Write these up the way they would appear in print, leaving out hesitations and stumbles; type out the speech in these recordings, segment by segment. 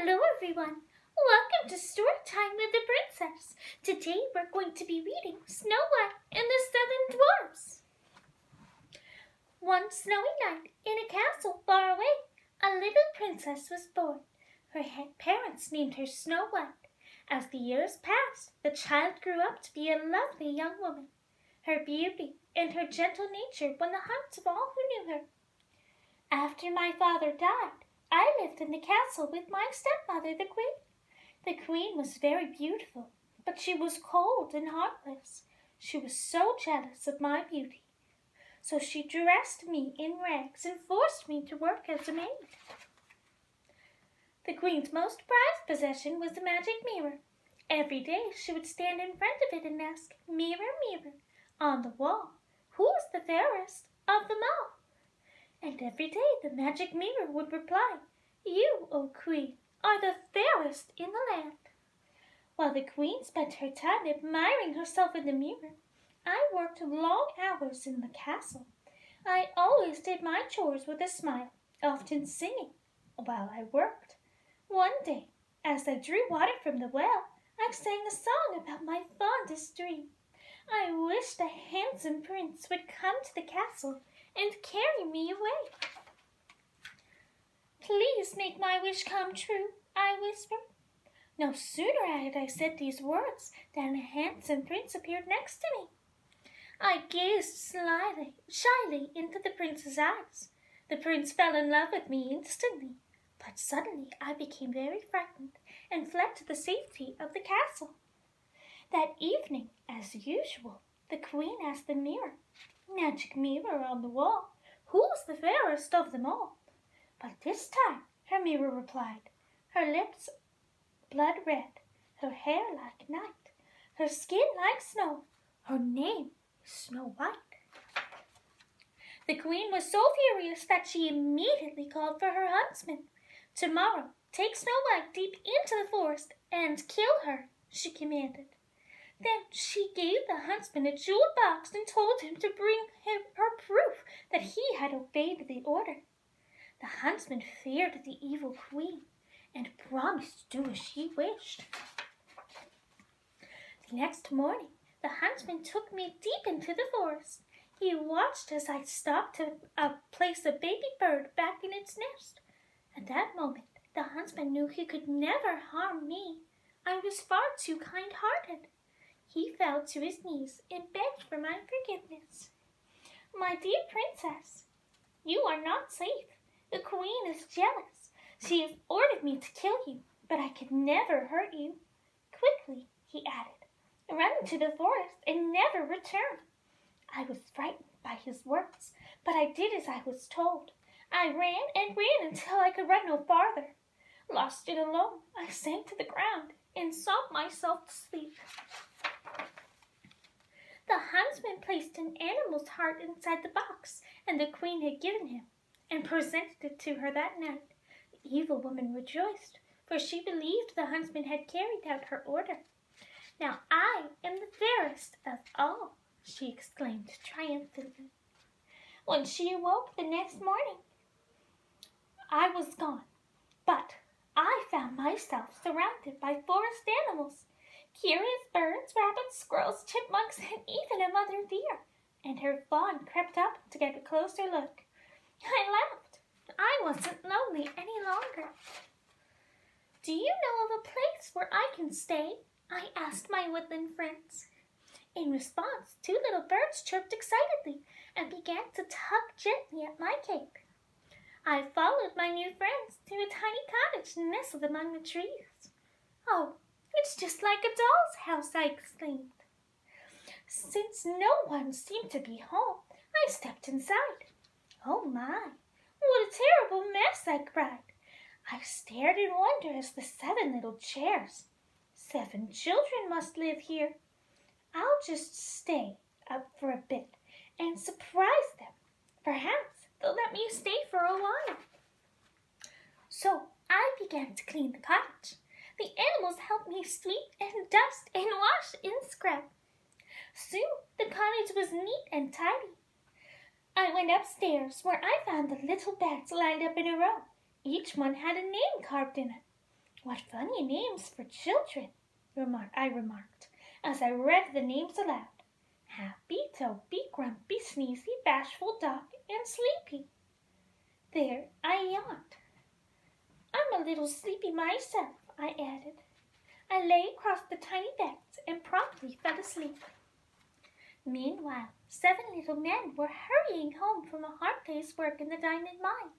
Hello everyone, welcome to Story Time with the Princess. Today we're going to be reading Snow White and the Seven Dwarfs. One snowy night, in a castle far away, a little princess was born. Her parents named her Snow White. As the years passed, the child grew up to be a lovely young woman. Her beauty and her gentle nature won the hearts of all who knew her. After my father died, I lived in the castle with my stepmother, the queen. The queen was very beautiful, but she was cold and heartless. She was so jealous of my beauty. So she dressed me in rags and forced me to work as a maid. The queen's most prized possession was the magic mirror. Every day she would stand in front of it and ask, "Mirror, mirror, on the wall, who is the fairest of them all?" And every day the magic mirror would reply, "You, O Queen, are the fairest in the land." While the queen spent her time admiring herself in the mirror, I worked long hours in the castle. I always did my chores with a smile, often singing while I worked. One day, as I drew water from the well, I sang a song about my fondest dream. I wished a handsome prince would come to the castle and carry me away. "Please make my wish come true," I whispered. No sooner had I said these words than a handsome prince appeared next to me. I gazed shyly into the prince's eyes. The prince fell in love with me instantly, but suddenly I became very frightened and fled to the safety of the castle. That evening, as usual, the queen asked the mirror, "Magic mirror on the wall, who is the fairest of them all?" But this time her mirror replied, "Her lips blood red, her hair like night, her skin like snow, her name is Snow White." The queen was so furious that she immediately called for her huntsman. "Tomorrow, take Snow White deep into the forest and kill her," she commanded. Then she gave the huntsman a jeweled box and told him to bring her proof that he had obeyed the order. The huntsman feared the evil queen and promised to do as she wished. The next morning, the huntsman took me deep into the forest. He watched as I stopped to place a baby bird back in its nest. At that moment, the huntsman knew he could never harm me. I was far too kind-hearted. He fell to his knees and begged for my forgiveness. "My dear princess, you are not safe. The queen is jealous. She has ordered me to kill you, but I could never hurt you. Quickly," he added, "run into the forest and never return." I was frightened by his words, but I did as I was told. I ran and ran until I could run no farther. Lost and alone, I sank to the ground and sobbed myself to sleep. The huntsman placed an animal's heart inside the box and the queen had given him, and presented it to her that night. The evil woman rejoiced, for she believed the huntsman had carried out her order. "Now I am the fairest of all," she exclaimed triumphantly. When she awoke the next morning, I was gone, but I found myself surrounded by forest animals. Curious birds, rabbits, squirrels, chipmunks, and even a mother deer, and her fawn crept up to get a closer look. I laughed. I wasn't lonely any longer. "Do you know of a place where I can stay?" I asked my woodland friends. In response, two little birds chirped excitedly and began to tug gently at my cape. I followed my new friends to a tiny cottage nestled among the trees. "Oh, it's just like a doll's house," I exclaimed. Since no one seemed to be home, I stepped inside. "Oh my, what a terrible mess," I cried. I stared in wonder at the 7 little chairs. 7 children must live here. I'll just stay up for a bit and surprise them. Perhaps they'll let me stay for a while. So I began to clean the cottage. The animals helped me sweep and dust and wash and scrub. Soon the cottage was neat and tidy. I went upstairs where I found the little beds lined up in a row. Each one had a name carved in it. "What funny names for children," I remarked, as I read the names aloud. Happy, Toby, Grumpy, Sneezy, Bashful, Doc, and Sleepy. There I yawned. "I'm a little sleepy myself," I added. I lay across the tiny beds and promptly fell asleep. Meanwhile, 7 little men were hurrying home from a hard day's work in the diamond mine.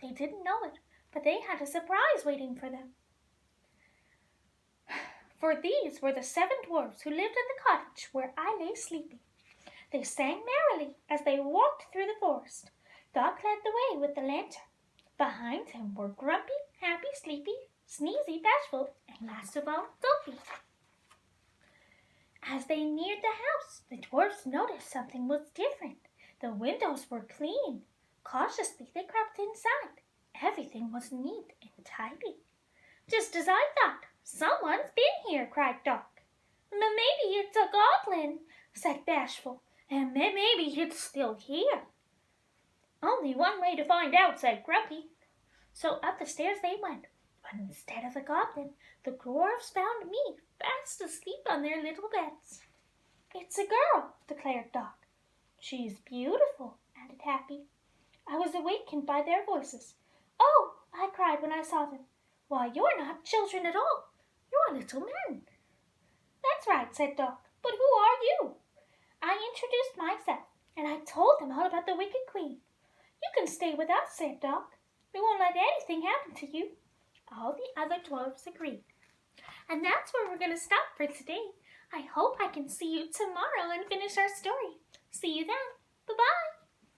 They didn't know it, but they had a surprise waiting for them. For these were the 7 dwarfs who lived in the cottage where I lay sleeping. They sang merrily as they walked through the forest. Doc led the way with the lantern. Behind him were Grumpy, Happy, Sleepy, Sneezy, Bashful, and last of all, Dopey. As they neared the house, the dwarfs noticed something was different. The windows were clean. Cautiously, they crept inside. Everything was neat and tidy. "Just as I thought. Someone's been here," cried Doc. "Maybe it's a goblin," said Bashful. "And maybe it's still here." "Only one way to find out," said Grumpy. So up the stairs they went. But instead of the goblin, the dwarfs found me fast asleep on their little beds. "It's a girl," declared Doc. "She's beautiful," added Happy. I was awakened by their voices. "Oh," I cried when I saw them. "Why, you're not children at all. You're little men." "That's right," said Doc. "But who are you?" I introduced myself, and I told them all about the wicked queen. "You can stay with us," said Doc. "We won't let anything happen to you." All the other dwarfs agreed. And that's where we're going to stop for today. I hope I can see you tomorrow and finish our story. See you then. Bye-bye.